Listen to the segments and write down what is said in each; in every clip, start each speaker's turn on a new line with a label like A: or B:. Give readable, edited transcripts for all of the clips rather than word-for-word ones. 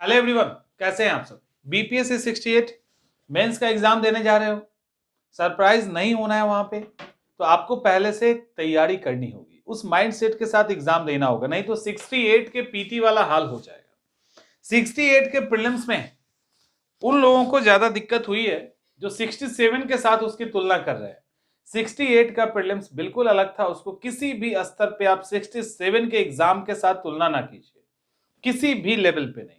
A: Hello everyone, कैसे हैं आप सब। बीपीएससी 68 मेंस का एग्जाम देने जा रहे हो, सरप्राइज नहीं होना है वहां पे, तो आपको पहले से तैयारी करनी होगी, उस माइंडसेट के साथ एग्जाम देना होगा, नहीं तो 68 के पीटी वाला हाल हो जाएगा। 68 के प्रीलिम्स में उन लोगों को ज्यादा दिक्कत हुई है जो 67 के साथ उसकी तुलना कर रहे हैं। 68 का प्रीलिम्स बिल्कुल अलग था, उसको किसी भी स्तर पे आप 67 के एग्जाम के साथ तुलना ना कीजिए, किसी भी लेवल पे नहीं।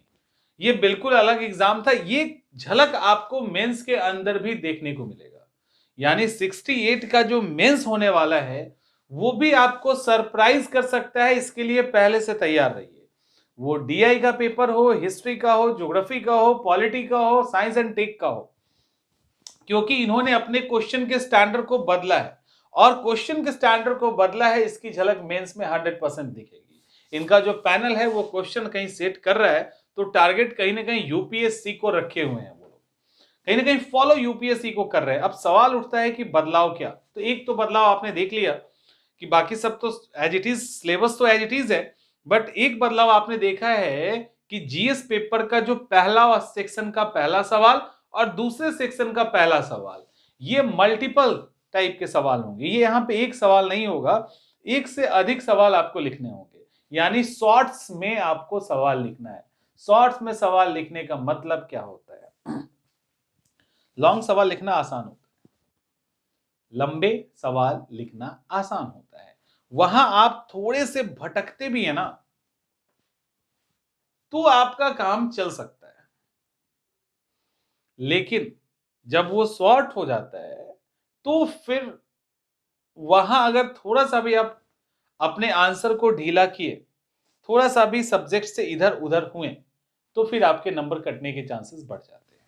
A: ये बिल्कुल अलग एग्जाम था। ये झलक आपको मेंस के अंदर भी देखने को मिलेगा, यानी 68 का जो मेंस होने वाला है वो भी आपको सरप्राइज कर सकता है। इसके लिए पहले से तैयार रहिए, वो डीआई का पेपर हो, हिस्ट्री का हो, ज्योग्राफी का हो, पॉलिटी का हो, साइंस एंड टेक का हो, क्योंकि इन्होंने अपने क्वेश्चन के स्टैंडर्ड को बदला है, और क्वेश्चन के स्टैंडर्ड को बदला है इसकी झलक मेंस में 100% दिखेगी। इनका जो पैनल है वो क्वेश्चन कहीं सेट कर रहा है, तो टारगेट कहीं ना कहीं यूपीएससी को रखे हुए हैं वो लोग, कहीं ना कहीं फॉलो यूपीएससी को कर रहे हैं। अब सवाल उठता है कि बदलाव क्या, तो एक तो बदलाव आपने देख लिया कि बाकी सब तो एज इट इज, सिलेबस तो एज इट इज है, बट एक बदलाव आपने देखा है कि जीएस पेपर का जो पहला सेक्शन का पहला सवाल और दूसरे सेक्शन का पहला सवाल, ये मल्टीपल टाइप के सवाल होंगे। ये यहां पे एक सवाल नहीं होगा, एक से अधिक सवाल आपको लिखने होंगे, यानी शॉर्ट्स में आपको सवाल लिखना है। शॉर्ट्स में सवाल लिखने का मतलब क्या होता है? लॉन्ग सवाल लिखना आसान होता है, लंबे सवाल लिखना आसान होता है। वहां आप थोड़े से भटकते भी है ना, तो आपका काम चल सकता है, लेकिन जब वो शॉर्ट हो जाता है तो फिर वहां अगर थोड़ा सा भी आप अपने आंसर को ढीला किए, थोड़ा सा भी सब्जेक्ट से इधर उधर हुए, तो फिर आपके नंबर कटने के चांसेस बढ़ जाते हैं।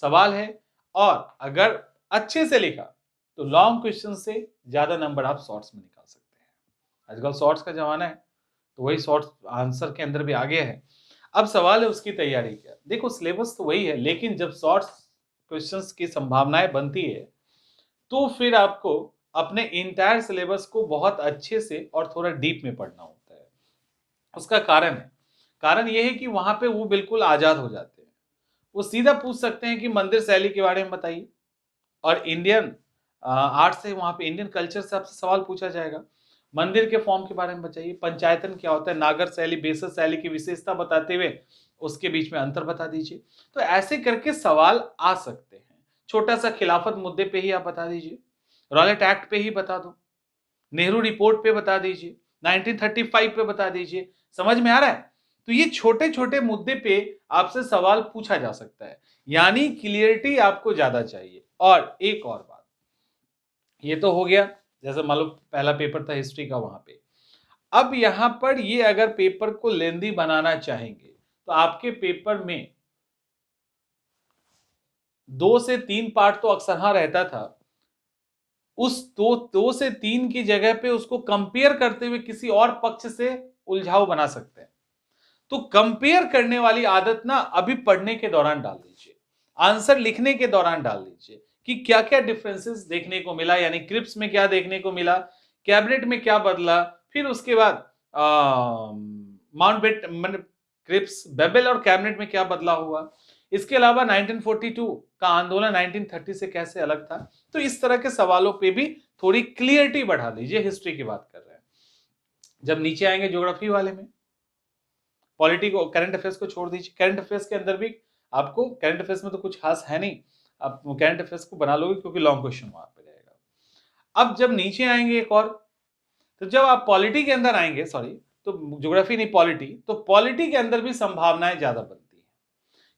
A: सवाल है, और अगर अच्छे से लिखा तो लॉन्ग क्वेश्चन से ज्यादा नंबर आप शॉर्ट्स में निकाल सकते हैं। आजकल शॉर्ट्स का जमाना है, तो वही शॉर्ट्स आंसर के अंदर भी आ गया है। अब सवाल है उसकी तैयारी क्या। देखो सिलेबस तो वही है, लेकिन जब शॉर्ट्स क्वेश्चंस की संभावनाएं बनती है तो फिर आपको अपने इंटायर सिलेबस को बहुत अच्छे से और थोड़ा डीप में पढ़ना होता है। उसका कारण है, कारण यह है कि वहां पे वो बिल्कुल आजाद हो जाते हैं। वो सीधा पूछ सकते हैं कि मंदिर शैली के बारे में बताइए, और इंडियन आर्ट से वहां पे इंडियन कल्चर से आपसे सवाल पूछा जाएगा। मंदिर के फॉर्म के बारे में बताइए, पंचायतन क्या होता है, नागर शैली, बेसर शैली की विशेषता बताते हुए उसके बीच में अंतर बता दीजिए। तो ऐसे करके सवाल आ सकते हैं। छोटा सा खिलाफत मुद्दे पे ही आप बता दीजिए, रॉलेट एक्ट पे ही बता दो, नेहरू रिपोर्ट पे बता दीजिए, 1935 पे बता दीजिए। समझ में आ रहा है? तो ये छोटे छोटे मुद्दे पे आपसे सवाल पूछा जा सकता है, यानी क्लियरिटी आपको ज्यादा चाहिए। और एक और बात, ये तो हो गया जैसे मान लो पहला पेपर था हिस्ट्री का, वहां पे अब यहां पर ये अगर पेपर को लेंदी बनाना चाहेंगे तो आपके पेपर में 2 से 3 पार्ट तो अक्सर हाँ रहता था, उस दो से तीन की जगह पे उसको कंपेयर करते हुए किसी और पक्ष से उलझाव बना सकते हैं। तो कंपेयर करने वाली आदत ना अभी पढ़ने के दौरान डाल दीजिए, आंसर लिखने के दौरान डाल दीजिए कि क्या क्या डिफरेंसेस देखने को मिला, यानी क्रिप्स में क्या देखने को मिला, कैबिनेट में क्या बदला, फिर उसके बाद माउंटबेट क्रिप्स, बेबल और कैबिनेट में क्या बदला हुआ। इसके अलावा 1942 का आंदोलन 1930 से कैसे अलग था। तो इस तरह के सवालों पे भी थोड़ी क्लियरिटी बढ़ा दीजिए। हिस्ट्री की बात कर रहे हैं, जब नीचे आएंगे ज्योग्राफी वाले में, पॉलिटी को, करंट अफेयर्स को छोड़ दीजिए। करंट अफेयर्स के अंदर भी आपको, करंट अफेयर्स में तो कुछ खास है नहीं, आप करंट अफेयर्स को बना लोगे क्योंकि लॉन्ग क्वेश्चन वहां पे रहेगा। अब जब नीचे आएंगे एक और, तो जब आप पॉलिटी के अंदर आएंगे, सॉरी, तो ज्योग्राफी नहीं पॉलिटी, तो पॉलिटी के अंदर भी संभावनाएं ज्यादा बनती है,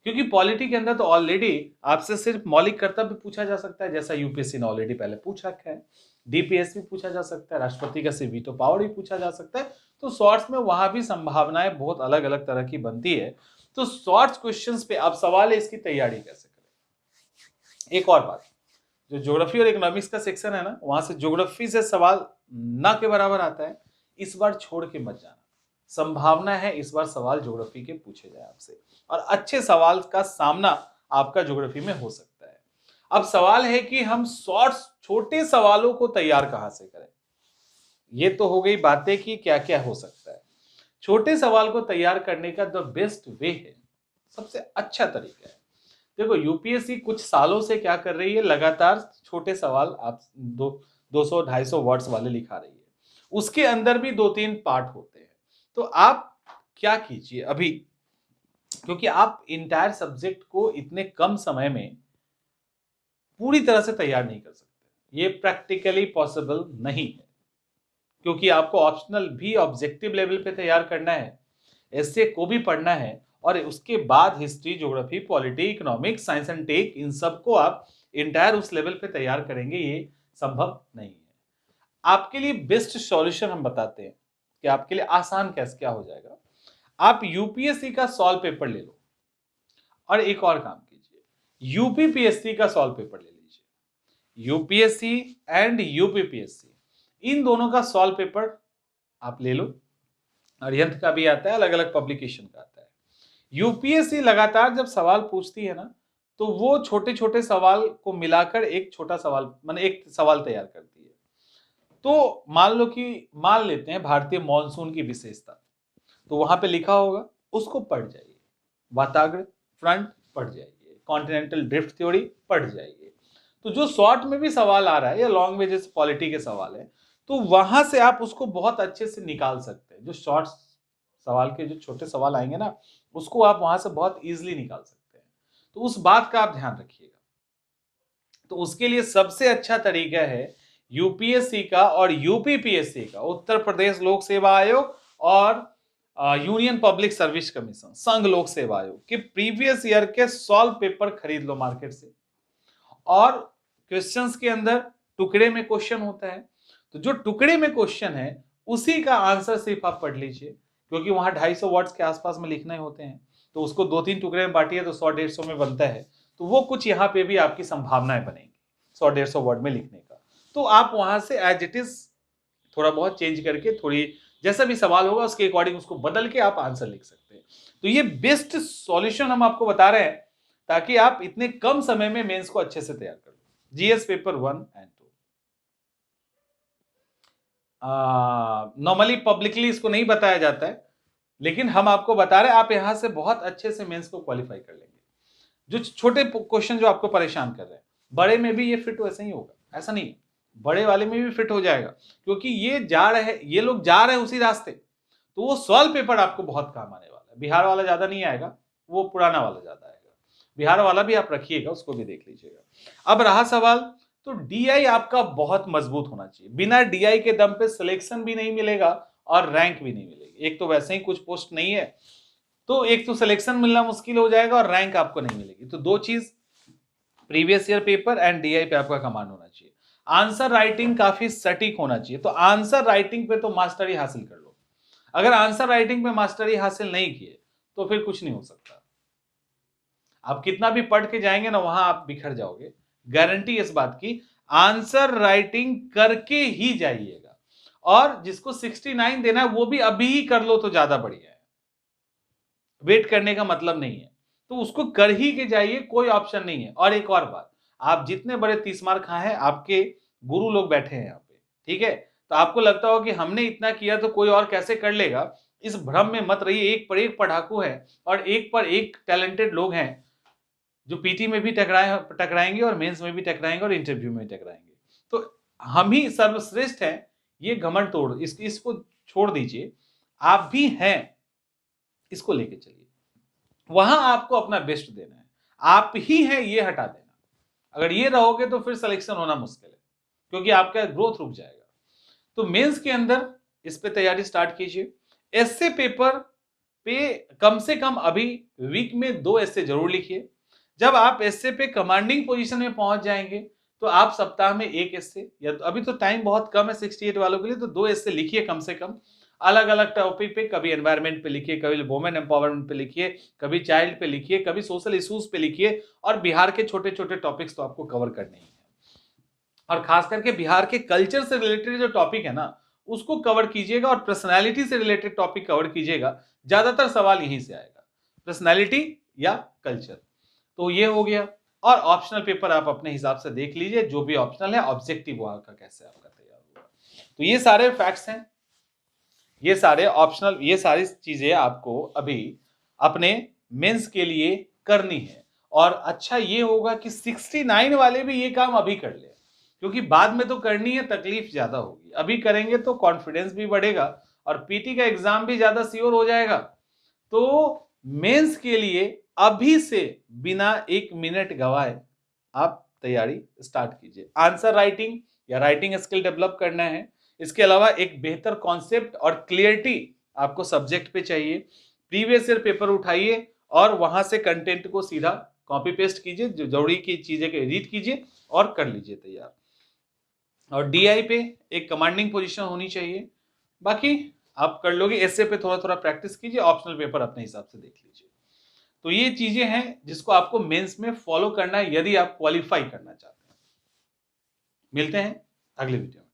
A: क्योंकि पॉलिटी के अंदर तो ऑलरेडी आपसे सिर्फ मौलिक कर्तव्य पूछा जा सकता है, जैसा यूपीएससी ने ऑलरेडी पहले पूछ रखा है। डीपीएस भी पूछा जा सकता है, राष्ट्रपति का सिर्फ वीटो पावर भी पूछा जा सकता है। तो शॉर्ट्स में वहां भी संभावनाएं बहुत अलग अलग तरह की बनती है। तो शॉर्ट्स क्वेश्चंस पे अब सवाल है इसकी तैयारी कैसे करें। एक और बात, जो ज्योग्राफी और इकोनॉमिक्स का सेक्शन है ना, वहां से ज्योग्राफी से सवाल ना के बराबर आता है। इस बार छोड़ के मत जाना, संभावना है इस बार सवाल ज्योग्राफी के पूछे जाए आपसे, और अच्छे सवाल का सामना आपका ज्योग्राफी में हो सकता है। अब सवाल है कि हम शॉर्ट्स छोटे सवालों को तैयार कहां से करें। ये तो हो गई बातें कि क्या क्या हो सकता है। छोटे सवाल को तैयार करने का द बेस्ट वे है सबसे अच्छा तरीका है। देखो यूपीएससी कुछ सालों से क्या कर रही है, लगातार छोटे सवाल आप 200-250 वर्ड्स वाले लिखा रही है। उसके अंदर भी 2-3 पार्ट होते हैं। तो आप क्या कीजिए अभी, क्योंकि आप इंटायर सब्जेक्ट को इतने कम समय में पूरी तरह से तैयार नहीं कर सकते, ये प्रैक्टिकली पॉसिबल नहीं है, क्योंकि आपको ऑप्शनल भी ऑब्जेक्टिव लेवल पे तैयार करना है, एसए को भी पढ़ना है, और उसके बाद history, geography, polity, economics, science and tech, इन सबको आप इंटायर उस लेवल पे तैयार करेंगे, ये संभव नहीं है। आपके लिए बेस्ट सॉल्यूशन हम बताते हैं कि आपके लिए आसान कैसे क्या हो जाएगा। आप यूपीएससी का सॉल्व पेपर ले लो, और एक और काम कीजिए, यूपीपीएससी का सॉल्व पेपर ले लीजिए। यूपीएससी एंड यूपीपीएससी, इन दोनों का सॉल्व पेपर आप ले लो। अरिहंत का भी आता है, अलग अलग पब्लिकेशन का आता है। यूपीएससी लगातार जब सवाल पूछती है ना, तो वो छोटे छोटे सवाल को मिलाकर एक छोटा सवाल, माने एक सवाल तैयार करती है। तो मान लेते हैं भारतीय मॉनसून की विशेषता, तो वहां पे लिखा होगा, उसको पढ़ जाइए। वाताग्र फ्रंट पढ़ जाइए, कॉन्टिनेंटल ड्रिफ्ट थ्योरी पढ़ जाइए। तो जो शॉर्ट में भी सवाल आ रहा है या लॉन्ग में जैसे पॉलिटी के सवाल है, तो वहां से आप उसको बहुत अच्छे से निकाल सकते हैं। जो शॉर्ट सवाल के जो छोटे सवाल आएंगे ना, उसको आप वहां से बहुत इजीली निकाल सकते हैं। तो उस बात का आप ध्यान रखिएगा। तो उसके लिए सबसे अच्छा तरीका है यूपीएससी का और यूपीपीएससी का, उत्तर प्रदेश लोक सेवा आयोग और यूनियन पब्लिक सर्विस कमीशन, संघ लोक सेवा आयोग के प्रीवियस ईयर के सॉल्व पेपर खरीद लो मार्केट से। और क्वेश्चंस के अंदर टुकड़े में क्वेश्चन होता है, तो जो टुकड़े में क्वेश्चन है उसी का आंसर सिर्फ आप पढ़ लीजिए, क्योंकि वहां 250 वर्ड्स के आसपास में लिखने होते हैं। तो उसको 2-3 टुकड़े में बांटिए तो 100-150 में बनता है। तो वो कुछ यहाँ पे भी आपकी संभावनाएं बनेंगी 100-150 वर्ड में लिखने का। तो आप वहां से एज इट इज थोड़ा बहुत चेंज करके, थोड़ी जैसा भी सवाल होगा उसके अकॉर्डिंग उसको बदल के आप आंसर लिख सकते हैं। तो ये बेस्ट सॉल्यूशन हम आपको बता रहे हैं, ताकि आप इतने कम समय में मेंस को अच्छे से तैयार कर लो। GS paper 1 and 2 normally publicly इसको नहीं बताया जाता है, लेकिन हम आपको बता रहे हैं, आप यहां से बहुत अच्छे से मेंस को क्वालिफाई कर लेंगे। जो छोटे क्वेश्चन जो आपको परेशान कर रहे हैं, बड़े में भी ये फिट वैसे ही होगा, ऐसा नहीं है, बड़े वाले में भी फिट हो जाएगा, क्योंकि ये लोग जा रहे हैं उसी रास्ते। तो वो सॉल्व पेपर आपको बहुत काम आने वाला है। बिहार वाला ज्यादा नहीं आएगा, वो पुराना वाला ज्यादा आएगा। बिहार वाला भी आप रखिएगा, उसको भी देख लीजिएगा। अब रहा सवाल, तो डीआई आपका बहुत मजबूत होना चाहिए। बिना डीआई के दम पे सिलेक्शन भी नहीं मिलेगा और रैंक भी नहीं मिलेगी। एक तो वैसे ही कुछ पोस्ट नहीं है, तो एक तो सिलेक्शन मिलना मुश्किल हो जाएगा और रैंक आपको नहीं मिलेगी। तो दो चीज, previous year paper and DI पे आपका कमांड होना चाहिए। आंसर राइटिंग काफी सटीक होना चाहिए। तो आंसर राइटिंग पे तो मास्टरी हासिल कर लो। अगर आंसर राइटिंग पे मास्टरी हासिल नहीं किए तो फिर कुछ नहीं हो सकता। आप कितना भी पढ़ के जाएंगे ना, वहां आप बिखर जाओगे, गारंटी इस बात की। आंसर राइटिंग करके ही जाइएगा, और जिसको 69 देना है वो भी अभी ही कर लो तो ज्यादा बढ़िया है। वेट करने का मतलब नहीं है, तो उसको कर ही के जाइए, कोई ऑप्शन नहीं है। और एक और बात, आप जितने बड़े 30 मार्क खाए हैं, आपके गुरु लोग बैठे हैं यहाँ पे, ठीक है। तो आपको लगता हो कि हमने इतना किया तो कोई और कैसे कर लेगा, इस भ्रम में मत रहिए। एक पर एक पढ़ाकू है और एक पर एक टैलेंटेड लोग हैं, जो पीटी में भी टकराएंगे और मेंस में भी टकराएंगे और इंटरव्यू में भी टकराएंगे। तो हम ही सर्वश्रेष्ठ हैं, ये घमंड तोड़ इसको छोड़ दीजिए। आप भी हैं, इसको लेके चलिए। वहां आपको अपना बेस्ट देना है, आप ही हैं ये हटा देना। अगर ये रहोगे तो फिर सिलेक्शन होना मुश्किल है, क्योंकि आपका ग्रोथ रुक जाएगा। तो मेंस के अंदर इस पे तैयारी स्टार्ट कीजिए। एसए पेपर पे कम से कम अभी वीक में 2 एसए जरूर लिखिए। जब आप एसए पे कमांडिंग पोजीशन में पहुंच जाएंगे तो आप सप्ताह में 1 एसए, या अभी तो टाइम बहुत कम है 68 वालों के लिए, तो 2 एसए लिखिए कम से कम। अलग अलग टॉपिक पे, कभी एनवायरनमेंट पे लिखिए, कभी वुमेन एम्पावरमेंट पे लिखिए, कभी चाइल्ड पे लिखिए, कभी सोशल इश्यूज पे लिखिए। और बिहार के छोटे छोटे टॉपिक्स तो आपको कवर करने ही है, और खास करके बिहार के कल्चर से रिलेटेड जो टॉपिक है ना, उसको कवर कीजिएगा। और पर्सनैलिटी से रिलेटेड टॉपिक कवर कीजिएगा, ज्यादातर सवाल यहीं से आएगा, पर्सनैलिटी या कल्चर। तो ये हो गया। और ऑप्शनल पेपर आप अपने हिसाब से देख लीजिए, जो भी ऑप्शनल है, ऑब्जेक्टिव वहां का कैसे आपका तैयार हुआ। तो ये सारे फैक्ट्स हैं, ये सारे ऑप्शनल, ये सारी चीजें आपको अभी अपने मेंस के लिए करनी है। और अच्छा ये होगा कि 69 वाले भी ये काम अभी कर ले, क्योंकि बाद में तो करनी है, तकलीफ ज्यादा होगी। अभी करेंगे तो कॉन्फिडेंस भी बढ़ेगा और पीटी का एग्जाम भी ज्यादा श्योर हो जाएगा। तो मेंस के लिए अभी से बिना 1 मिनट गवाए आप तैयारी स्टार्ट कीजिए। आंसर राइटिंग या राइटिंग स्किल डेवलप करना है। इसके अलावा एक बेहतर कॉन्सेप्ट और क्लियरिटी आपको सब्जेक्ट पे चाहिए। प्रीवियस ईयर पेपर उठाइए और वहां से कंटेंट को सीधा कॉपी पेस्ट कीजिए, जो जरूरी की चीजें के रीड कीजिए और कर लीजिए तैयार। और डीआई पे एक कमांडिंग पोजीशन होनी चाहिए। बाकी आप कर लोगे। एसए पे थोड़ा थोड़ा प्रैक्टिस कीजिए, ऑप्शनल पेपर अपने हिसाब से देख लीजिए। तो ये चीजें हैं जिसको आपको मेंस में फॉलो करना है यदि आप क्वालिफाई करना चाहते हैं। मिलते हैं अगले वीडियो में।